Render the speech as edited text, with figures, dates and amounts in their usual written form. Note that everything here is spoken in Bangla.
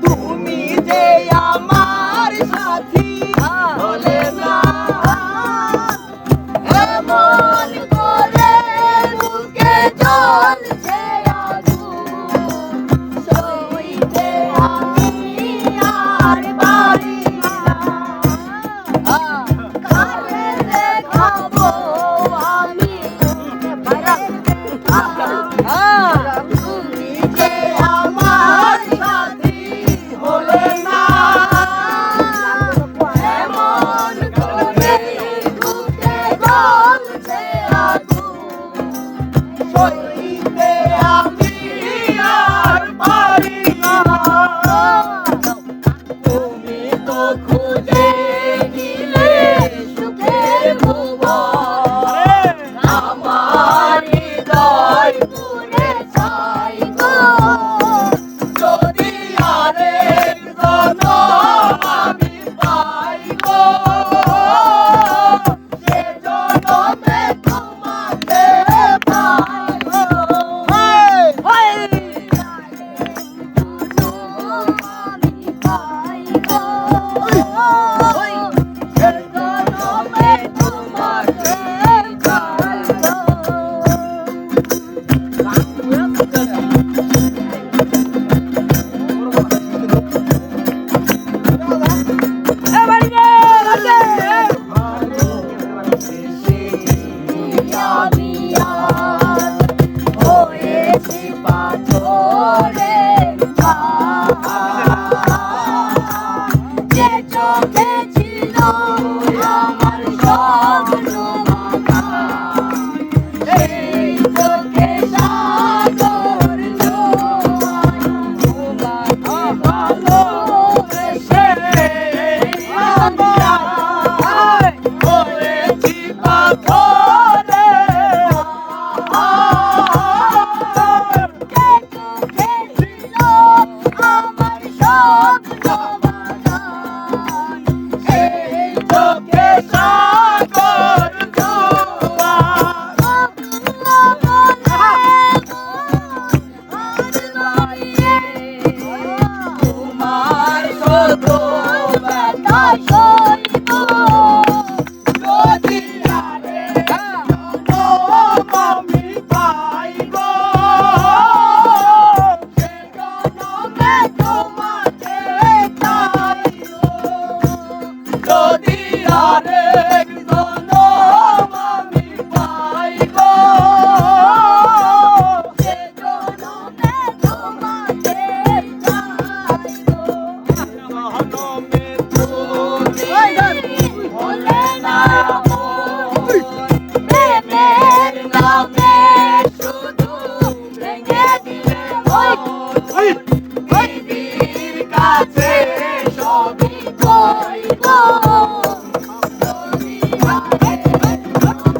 তুমি যে আমার সাথী বলে না এমন করে বুকে জ্বলছে আগুন সইতে আমি আর পারি না কারে দেখাবো আমি তুমি যে আমার সাথী হলে না এমন করে বুকে জ্বলছে আগুন সইতে আমি আর পারি না তুমি তো খুঁজে নিলে সুখের ভুবন আমার হৃদয় পুরে ছাই গো যদি আরেক জনম আমি পাই গো সে জনমে তোমাকে পাই গো আমি পাই গো সে জনমে তোমাকে পাই আমি আর হয়েছি পাথরের যে চোখে ছিল আমার স্বপ্ন মাখা সেই চোখে সাগর ভালোবেসে আমি আর হয়েছি পাথরের আমার স্বপ্ন বাগান সেই চোখে সাগর তোমার শুধু ব্যথা সইব যদি আরেক জনম আমি পাই গো সে জনমে তোমাকে চাই গো যদি আরেক জনম আমি পাই গো সে জনমে তোমাকে চাই গো জনমে তুমি হলে না প্রেমের নামে শুধু ভেঙে দিলে পৃথিবীর কাছে সবই কইব যদি আরেক জনম